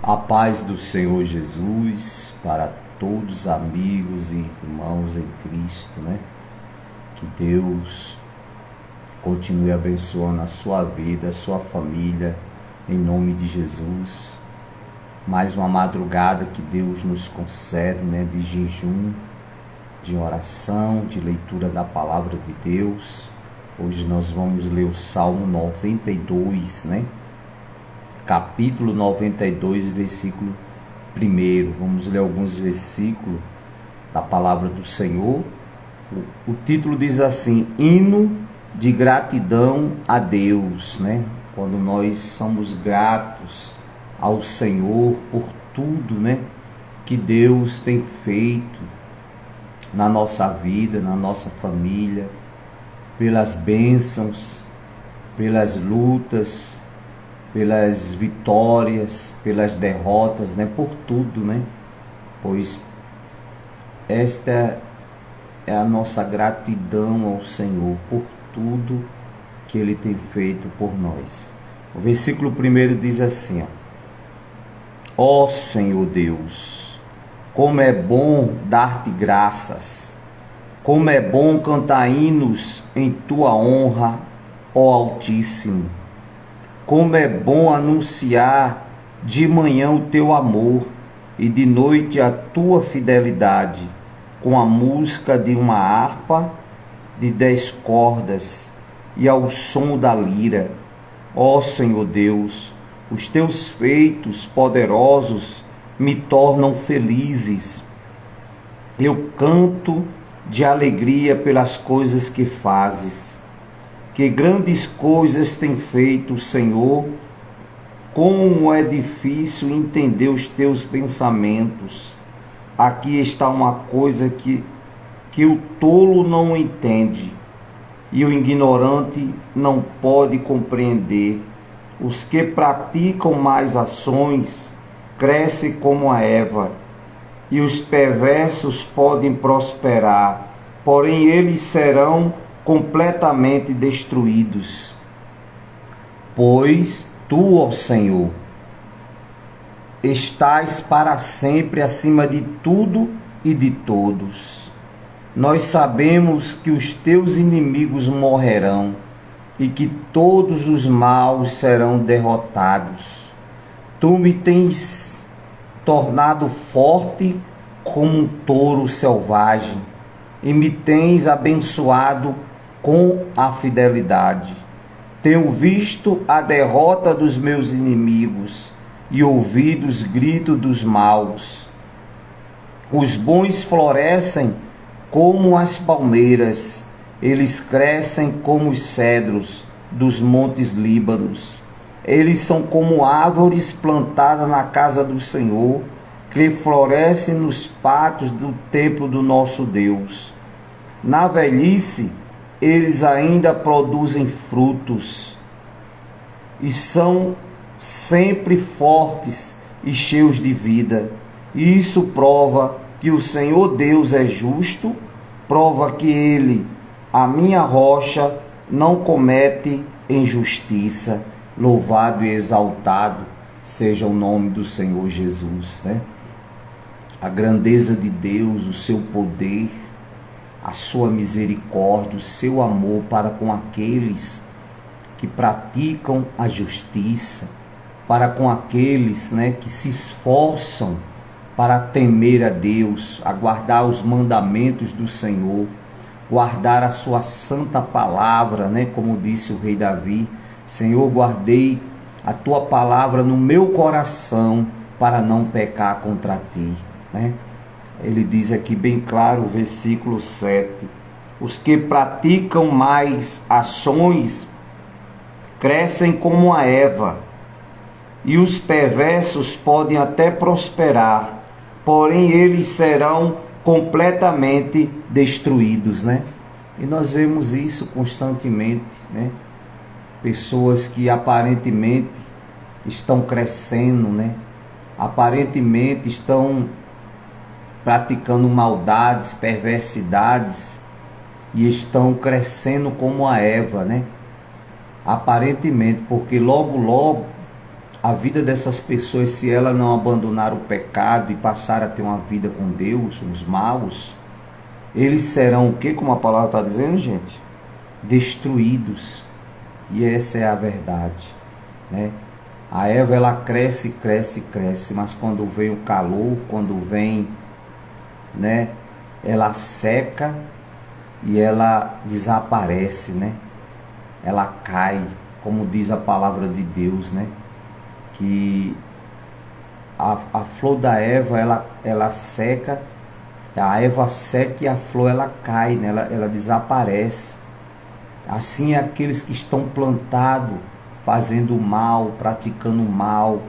A paz do Senhor Jesus para todos os amigos e irmãos em Cristo, né? Que Deus continue abençoando a sua vida, a sua família, em nome de Jesus. Mais uma madrugada que Deus nos concede, né? De jejum, de oração, de leitura da palavra de Deus. Hoje nós vamos ler o Salmo 92, né? Capítulo 92, versículo 1. Vamos ler alguns versículos da palavra do Senhor. O título diz assim: Hino de gratidão a Deus, né? Quando nós somos gratos ao Senhor por tudo, né? Que Deus tem feito na nossa vida, na nossa família, pelas bênçãos, pelas lutas, pelas vitórias, pelas derrotas, né? Por tudo, né? Pois esta é a nossa gratidão ao Senhor por tudo que Ele tem feito por nós. O versículo 1 diz assim: Ó Senhor Deus, como é bom dar-te graças, como é bom cantar hinos em tua honra, ó Altíssimo. Como é bom anunciar de manhã o teu amor e de noite a tua fidelidade, com a música de uma harpa de 10 cordas e ao som da lira. Ó Senhor Deus, os teus feitos poderosos me tornam felizes. Eu canto de alegria pelas coisas que fazes. Que grandes coisas tem feito o Senhor, como é difícil entender os teus pensamentos. Aqui está uma coisa que o tolo não entende e o ignorante não pode compreender. Os que praticam mais ações crescem como a erva, e os perversos podem prosperar, porém eles serão completamente destruídos. Pois tu, ó Senhor, estás para sempre acima de tudo e de todos. Nós sabemos que os teus inimigos morrerão e que todos os maus serão derrotados. Tu me tens tornado forte como um touro selvagem e me tens abençoado com a fidelidade. Tenho visto a derrota dos meus inimigos e ouvido os gritos dos maus. Os bons florescem como as palmeiras, eles crescem como os cedros dos montes Líbanos. Eles são como árvores plantadas na casa do Senhor, que florescem nos pátios do templo do nosso Deus. Na velhice, eles ainda produzem frutos e são sempre fortes e cheios de vida. Isso prova que o Senhor Deus é justo, prova que Ele, a minha rocha, não comete injustiça. Louvado e exaltado seja o nome do Senhor Jesus, né? A grandeza de Deus, o seu poder, a sua misericórdia, o seu amor para com aqueles que praticam a justiça, para com aqueles, né, que se esforçam para temer a Deus, a guardar os mandamentos do Senhor, guardar a sua santa palavra, né, como disse o rei Davi: Senhor, guardei a tua palavra no meu coração para não pecar contra ti, né? Ele diz aqui bem claro, o versículo 7, os que praticam mais ações crescem como a erva, e os perversos podem até prosperar, porém eles serão completamente destruídos, né? E nós vemos isso constantemente, né? Pessoas que aparentemente estão crescendo, né? Aparentemente estão praticando maldades, perversidades, e estão crescendo como a erva, né? Aparentemente, porque logo a vida dessas pessoas, se ela não abandonar o pecado e passar a ter uma vida com Deus, os maus, eles serão o que, como a palavra está dizendo, gente? Destruídos. E essa é a verdade, né? A erva, ela cresce, cresce, cresce, mas quando vem o calor, quando vem, né, ela seca e ela desaparece, né? Ela cai, como diz a palavra de Deus, né? Que a flor da erva, ela seca, a erva seca e a flor, ela cai, né? Ela desaparece. Assim, aqueles que estão plantados, fazendo mal, praticando mal,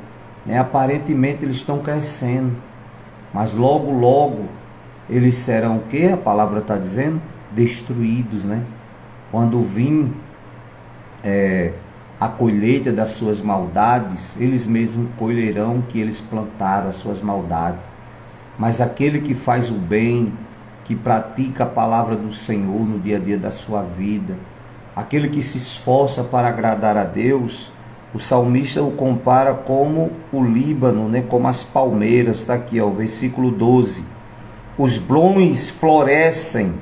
né? Aparentemente eles estão crescendo, mas logo, logo, eles serão o que? A palavra está dizendo? Destruídos, né? Quando vir a colheita das suas maldades, eles mesmos colherão que eles plantaram as suas maldades. Mas aquele que faz o bem, que pratica a palavra do Senhor no dia a dia da sua vida, aquele que se esforça para agradar a Deus, o salmista o compara como o Líbano, né? Como as palmeiras. Está aqui, ó, o versículo 12. Os blômios florescem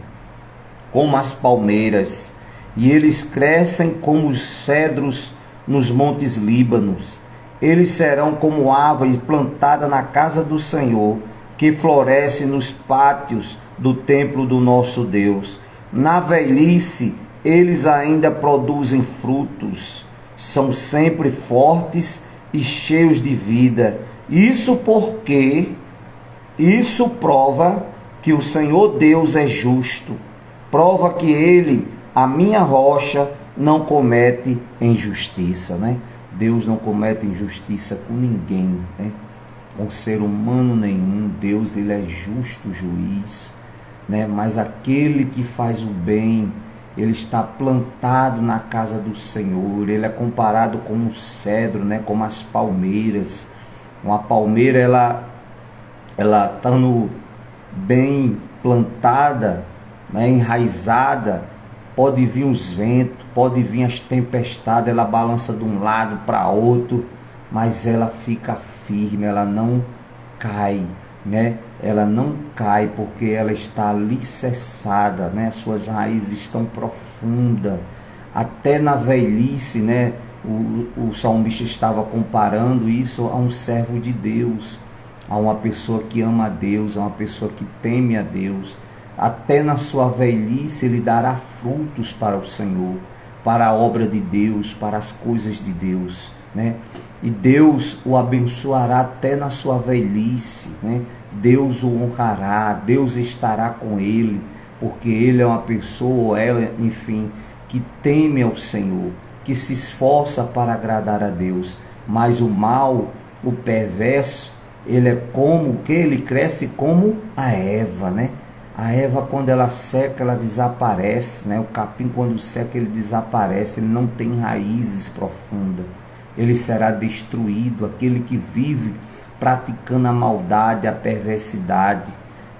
como as palmeiras, e eles crescem como os cedros nos montes Líbanos. Eles serão como árvore plantada na casa do Senhor, que floresce nos pátios do templo do nosso Deus. Na velhice, eles ainda produzem frutos, são sempre fortes e cheios de vida. Isso prova que o Senhor Deus é justo, prova que Ele, a minha rocha, não comete injustiça, né? Deus não comete injustiça com ninguém, né? Com ser humano nenhum. Deus, Ele é justo juiz, né? Mas aquele que faz o bem, ele está plantado na casa do Senhor. Ele é comparado com um cedro, né? Como as palmeiras. Uma palmeira, ela estando bem plantada, né? Enraizada, pode vir os ventos, pode vir as tempestades, ela balança de um lado para outro, mas ela fica firme, ela não cai, né? Ela não cai porque ela está alicerçada, né? As suas raízes estão profundas. Até na velhice, né? O salmista estava comparando isso a um servo de Deus, a uma pessoa que ama a Deus, a uma pessoa que teme a Deus. Até na sua velhice ele dará frutos para o Senhor, para a obra de Deus, para as coisas de Deus, né? E Deus o abençoará até na sua velhice, né? Deus o honrará, Deus estará com ele, porque ele é uma pessoa, ou ela, enfim, que teme ao Senhor, que se esforça para agradar a Deus. Mas o mal, o perverso, ele é como o que? Ele cresce como a erva, né? A erva, quando ela seca, ela desaparece, né? O capim, quando seca, ele desaparece, ele não tem raízes profundas. Ele será destruído. Aquele que vive praticando a maldade, a perversidade,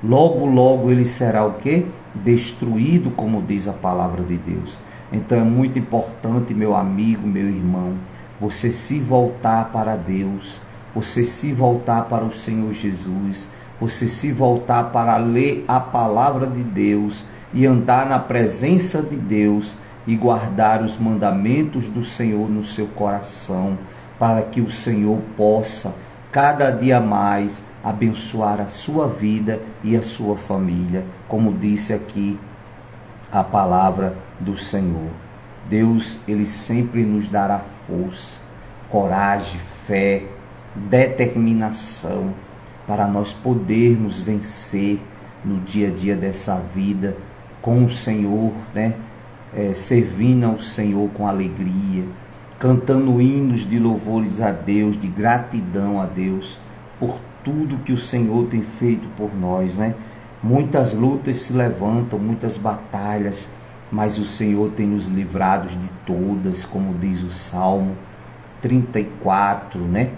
logo, logo ele será o quê? Destruído, como diz a palavra de Deus. Então é muito importante, meu amigo, meu irmão, você se voltar para Deus, você se voltar para o Senhor Jesus, você se voltar para ler a palavra de Deus e andar na presença de Deus e guardar os mandamentos do Senhor no seu coração, para que o Senhor possa cada dia mais abençoar a sua vida e a sua família, como disse aqui a palavra do Senhor. Deus, ele sempre nos dará força, coragem, fé, determinação, para nós podermos vencer no dia a dia dessa vida com o Senhor, né? Servindo ao Senhor com alegria, cantando hinos de louvores a Deus, de gratidão a Deus por tudo que o Senhor tem feito por nós, né? Muitas lutas se levantam, muitas batalhas, mas o Senhor tem nos livrado de todas, como diz o Salmo 34, né?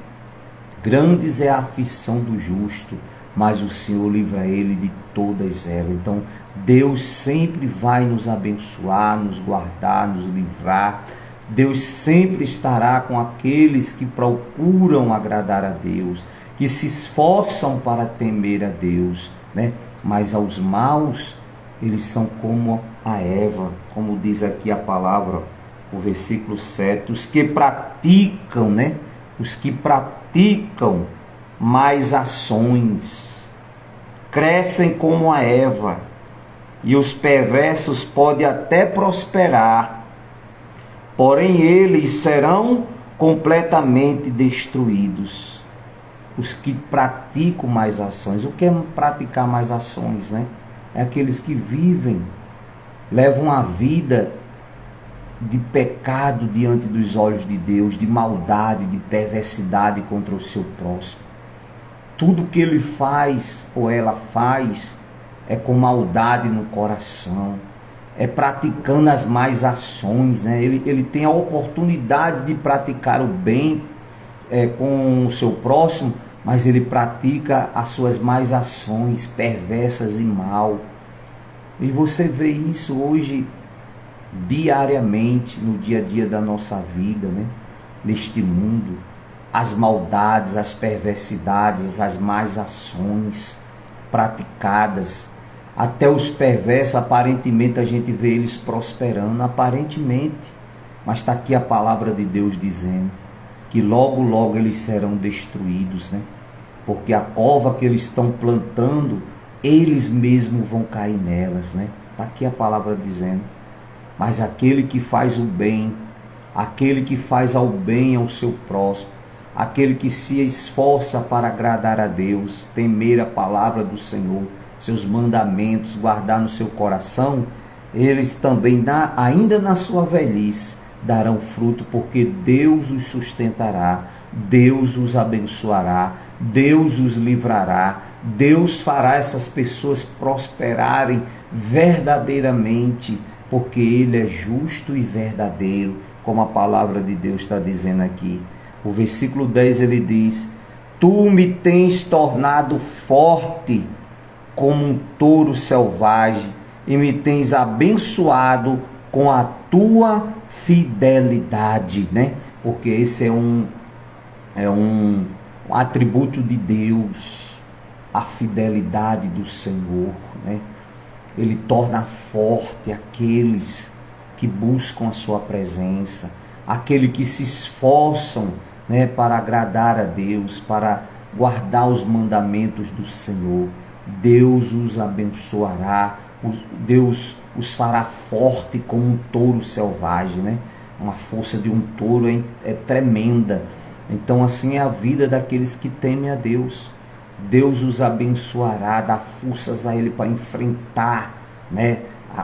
Grandes é a aflição do justo, mas o Senhor livra ele de todas elas. Então, Deus sempre vai nos abençoar, nos guardar, nos livrar, Deus sempre estará com aqueles que procuram agradar a Deus, que se esforçam para temer a Deus, né? Mas aos maus, eles são como a Eva, como diz aqui a palavra, o versículo 7, os que praticam, né? Os que praticam mais ações, crescem como a Eva, e os perversos podem até prosperar, porém eles serão completamente destruídos. Os que praticam mais ações. O que é praticar mais ações, né? É aqueles que vivem, levam a vida de pecado diante dos olhos de Deus, de maldade, de perversidade contra o seu próximo. Tudo que ele faz ou ela faz é com maldade no coração, é praticando as más ações, né? Ele tem a oportunidade de praticar o bem com o seu próximo, mas ele pratica as suas más ações perversas e mal. E você vê isso hoje diariamente no dia a dia da nossa vida, né? Neste mundo, as maldades, as perversidades, as más ações praticadas. Até os perversos, aparentemente a gente vê eles prosperando, aparentemente, mas está aqui a palavra de Deus dizendo que logo, logo eles serão destruídos, né? Porque a cova que eles estão plantando, eles mesmos vão cair nelas, né? Está aqui a palavra dizendo. Mas aquele que faz o bem, aquele que faz ao bem ao seu próximo, aquele que se esforça para agradar a Deus, temer a palavra do Senhor, seus mandamentos, guardar no seu coração, eles também, ainda na sua velhice, darão fruto, porque Deus os sustentará, Deus os abençoará, Deus os livrará, Deus fará essas pessoas prosperarem verdadeiramente, porque Ele é justo e verdadeiro, como a palavra de Deus está dizendo aqui. O versículo 10 ele diz: Tu me tens tornado forte como um touro selvagem e me tens abençoado com a tua fidelidade, né? Porque esse é um atributo de Deus, a fidelidade do Senhor, né? Ele torna forte aqueles que buscam a sua presença, aqueles que se esforçam, né, para agradar a Deus, para guardar os mandamentos do Senhor. Deus os abençoará, Deus os fará forte como um touro selvagem, né? Uma força de um touro é tremenda. Então assim é a vida daqueles que temem a Deus. Deus os abençoará, dá forças a Ele para enfrentar, né,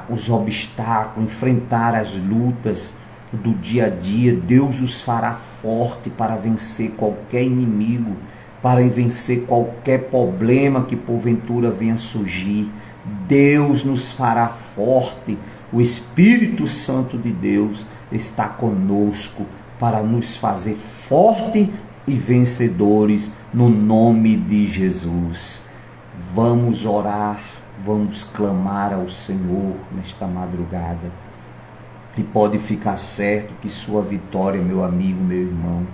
os obstáculos, enfrentar as lutas do dia a dia. Deus os fará forte para vencer qualquer inimigo, para vencer qualquer problema que porventura venha surgir. Deus nos fará forte. O Espírito Santo de Deus está conosco para nos fazer forte e vencedores no nome de Jesus. Vamos orar, vamos clamar ao Senhor nesta madrugada. E pode ficar certo que sua vitória, meu amigo, meu irmão,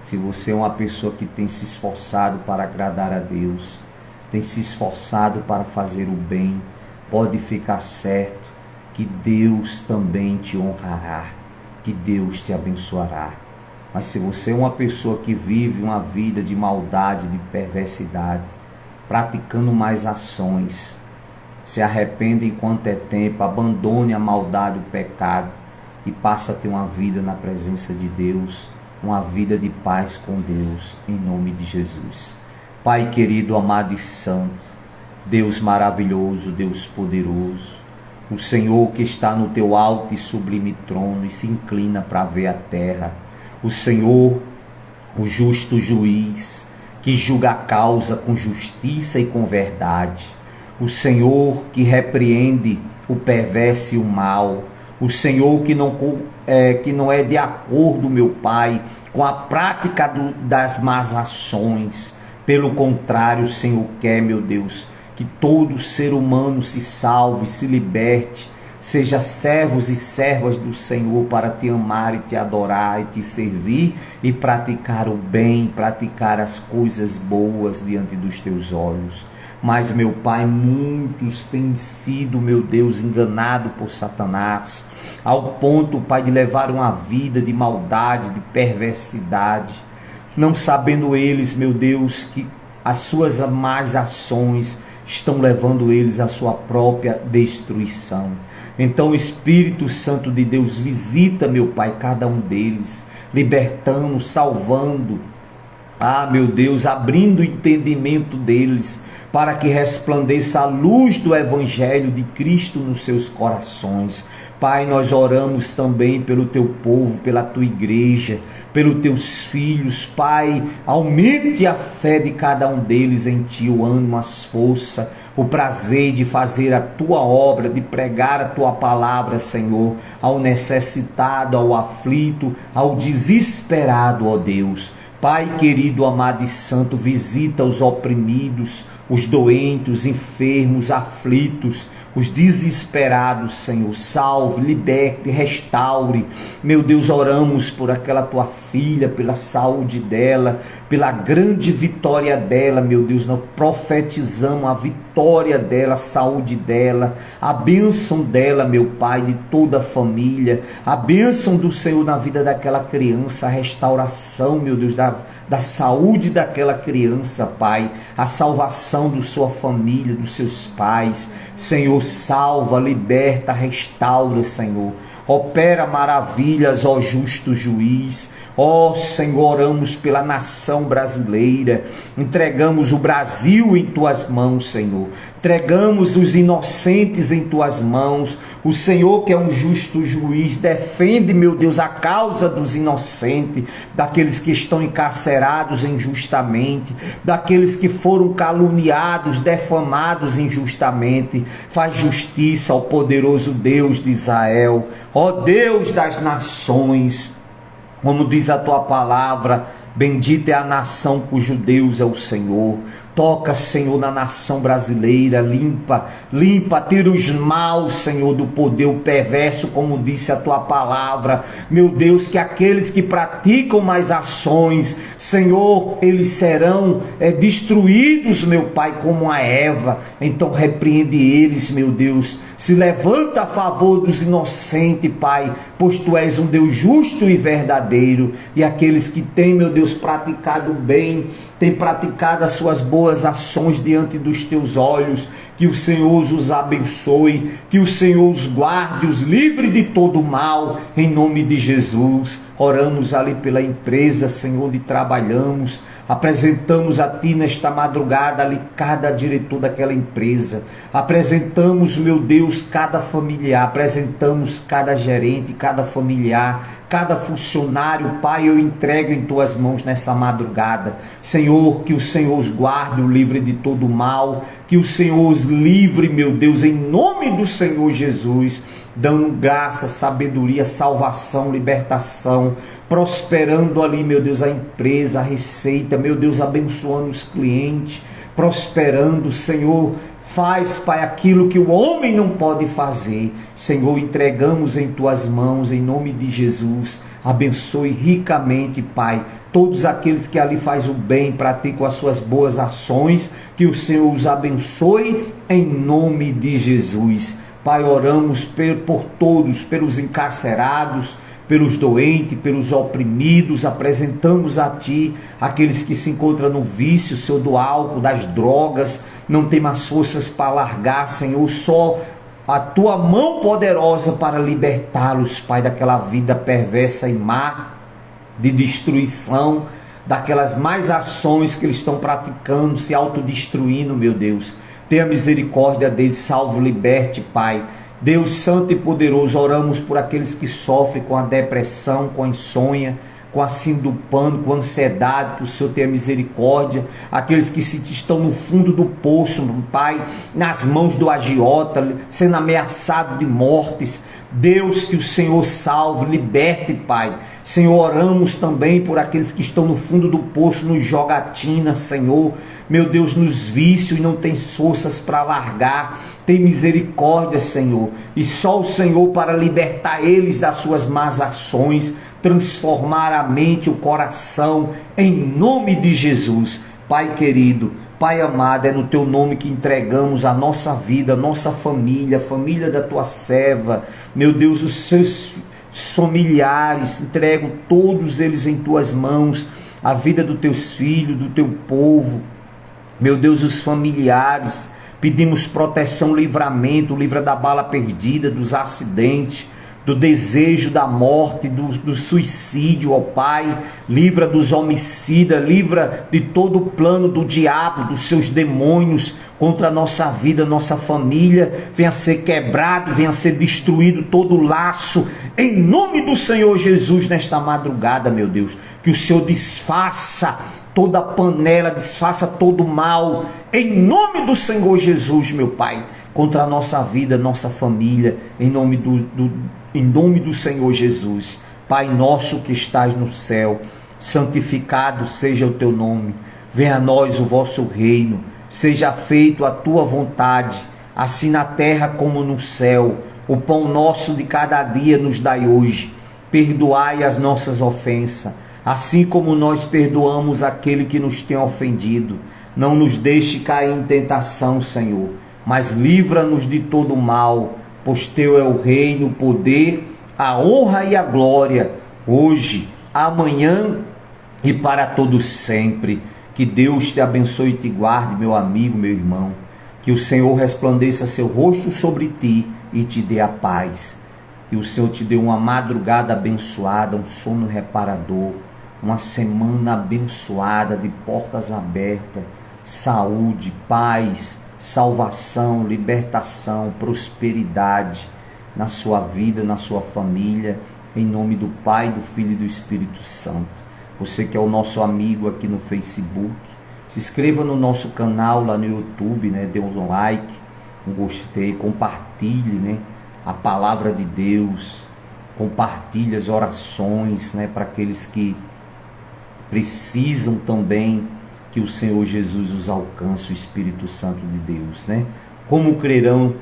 se você é uma pessoa que tem se esforçado para agradar a Deus, tem se esforçado para fazer o bem, pode ficar certo que Deus também te honrará, que Deus te abençoará. Mas se você é uma pessoa que vive uma vida de maldade, de perversidade, praticando mais ações, se arrependa enquanto é tempo, abandone a maldade, o pecado e passe a ter uma vida na presença de Deus, uma vida de paz com Deus, em nome de Jesus. Pai querido, amado e santo, Deus maravilhoso, Deus poderoso, o Senhor que está no teu alto e sublime trono e se inclina para ver a terra, o Senhor, o justo juiz, que julga a causa com justiça e com verdade, o Senhor que repreende o perverso e o mal, o Senhor que não é de acordo, meu Pai, com a prática das más ações. Pelo contrário, o Senhor quer, meu Deus, que todo ser humano se salve, se liberte, seja servos e servas do Senhor para te amar e te adorar e te servir e praticar o bem, praticar as coisas boas diante dos teus olhos. Mas, meu Pai, muitos têm sido, meu Deus, enganados por Satanás, ao ponto, Pai, de levar uma vida de maldade, de perversidade, não sabendo eles, meu Deus, que as suas más ações estão levando eles à sua própria destruição. Então o Espírito Santo de Deus visita, meu Pai, cada um deles, libertando, salvando, meu Deus, abrindo o entendimento deles, para que resplandeça a luz do Evangelho de Cristo nos seus corações. Pai, nós oramos também pelo teu povo, pela tua igreja, pelos teus filhos. Pai, aumente a fé de cada um deles em ti, o ânimo, as forças, o prazer de fazer a tua obra, de pregar a tua palavra, Senhor, ao necessitado, ao aflito, ao desesperado, ó Deus. Pai querido, amado e santo, visita os oprimidos, os doentes, os enfermos, aflitos, os desesperados, Senhor. Salve, liberte, restaure. Meu Deus, oramos por aquela tua filha, pela saúde dela, pela grande vitória dela, meu Deus. Nós profetizamos a vitória dela, a saúde dela, a bênção dela, meu Pai, de toda a família, a bênção do Senhor na vida daquela criança, a restauração, meu Deus, da saúde daquela criança, Pai, a salvação da sua família, dos seus pais. Senhor, salva, liberta, restaura, Senhor. Opera maravilhas, ó justo juiz. Ó Senhor, oramos pela nação brasileira, entregamos o Brasil em tuas mãos, Senhor. Entregamos os inocentes em tuas mãos. O Senhor, que é um justo juiz, defende, meu Deus, a causa dos inocentes, daqueles que estão encarcerados injustamente, daqueles que foram caluniados, defamados injustamente. Faz justiça ao poderoso Deus de Israel, ó Deus das nações. Como diz a tua palavra, bendita é a nação cujo Deus é o Senhor. Toca, Senhor, na nação brasileira, limpa, tira os maus, Senhor, do poder perverso, como disse a tua palavra. Meu Deus, que aqueles que praticam mais ações, Senhor, eles serão destruídos, meu Pai, como a Eva. Então repreende eles, meu Deus. Se levanta a favor dos inocentes, Pai, pois tu és um Deus justo e verdadeiro. E aqueles que têm, meu Deus, praticado o bem, têm praticado as suas boas ações diante dos teus olhos, que o Senhor os abençoe, que o Senhor os guarde, os livre de todo mal, em nome de Jesus. Oramos ali pela empresa, Senhor, onde trabalhamos, apresentamos a Ti nesta madrugada ali cada diretor daquela empresa, apresentamos, meu Deus, cada familiar, apresentamos cada gerente, cada familiar, cada funcionário. Pai, eu entrego em Tuas mãos nessa madrugada, Senhor, que o Senhor os guarde, o livre de todo mal, que o Senhor os livre, meu Deus, em nome do Senhor Jesus, dando graça, sabedoria, salvação, libertação, prosperando ali, meu Deus, a empresa, a receita, meu Deus, abençoando os clientes, prosperando, Senhor. Faz, Pai, aquilo que o homem não pode fazer. Senhor, entregamos em Tuas mãos, em nome de Jesus. Abençoe ricamente, Pai, todos aqueles que ali fazem o bem, praticam as suas boas ações, que o Senhor os abençoe em nome de Jesus. Pai, oramos por todos, pelos encarcerados, pelos doentes, pelos oprimidos. Apresentamos a Ti aqueles que se encontram no vício, Senhor, do álcool, das drogas, não tem mais forças para largar, Senhor, só a Tua mão poderosa para libertá-los, Pai, daquela vida perversa e má, de destruição, daquelas más ações que eles estão praticando, se autodestruindo, meu Deus. Tenha misericórdia deles, salve, liberte, Pai. Deus santo e poderoso, oramos por aqueles que sofrem com a depressão, com a insônia, com a síndrome do pânico, com a ansiedade, que o Senhor tenha misericórdia. Aqueles que estão no fundo do poço, Pai, nas mãos do agiota, sendo ameaçado de mortes. Deus, que o Senhor salve, liberte, Pai. Senhor, oramos também por aqueles que estão no fundo do poço, nos jogatina, Senhor. Meu Deus, nos vícios e não tem forças para largar. Tem misericórdia, Senhor. E só o Senhor para libertar eles das suas más ações, transformar a mente, o coração, em nome de Jesus. Pai querido, Pai amado, é no Teu nome que entregamos a nossa vida, a nossa família, a família da Tua serva, meu Deus, os seus familiares, entrego todos eles em Tuas mãos, a vida dos Teus filhos, do Teu povo, meu Deus, os familiares, pedimos proteção, livramento, livra da bala perdida, dos acidentes, do desejo da morte, do suicídio, ó Pai, livra dos homicidas, livra de todo o plano do diabo, dos seus demônios contra a nossa vida, nossa família, venha ser quebrado, venha ser destruído todo o laço, em nome do Senhor Jesus, nesta madrugada, meu Deus, que o Senhor desfaça toda a panela, desfaça todo o mal, em nome do Senhor Jesus, meu Pai, contra a nossa vida, nossa família, em nome do Senhor Jesus. Pai nosso que estás no céu, santificado seja o teu nome, venha a nós o vosso reino, seja feito a tua vontade, assim na terra como no céu. O pão nosso de cada dia nos dai hoje, perdoai as nossas ofensas, assim como nós perdoamos aquele que nos tem ofendido. Não nos deixe cair em tentação, Senhor, mas livra-nos de todo mal, pois teu é o reino, o poder, a honra e a glória, hoje, amanhã e para todos sempre. Que Deus te abençoe e te guarde, meu amigo, meu irmão. Que o Senhor resplandeça seu rosto sobre ti e te dê a paz. Que o Senhor te dê uma madrugada abençoada, um sono reparador, uma semana abençoada, de portas abertas, saúde, paz, salvação, libertação, prosperidade na sua vida, na sua família, em nome do Pai, do Filho e do Espírito Santo. Você que é o nosso amigo aqui no Facebook, se inscreva no nosso canal lá no YouTube, né? Dê um like, um gostei, compartilhe, né? A palavra de Deus, compartilhe as orações, né? Para aqueles que precisam também que o Senhor Jesus os alcance, o Espírito Santo de Deus, né? Como crerão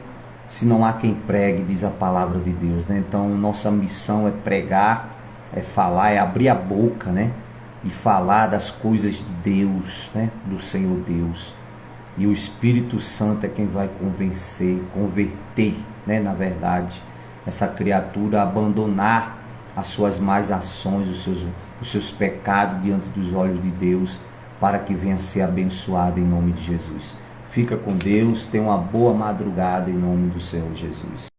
se não há quem pregue, diz a palavra de Deus, né? Então nossa missão é pregar, é falar, é abrir a boca, né? E falar das coisas de Deus, né? Do Senhor Deus. E o Espírito Santo é quem vai converter, né? Na verdade, essa criatura a abandonar as suas más ações, os seus pecados diante dos olhos de Deus, para que venha ser abençoado em nome de Jesus. Fica com Deus, tenha uma boa madrugada em nome do Senhor Jesus.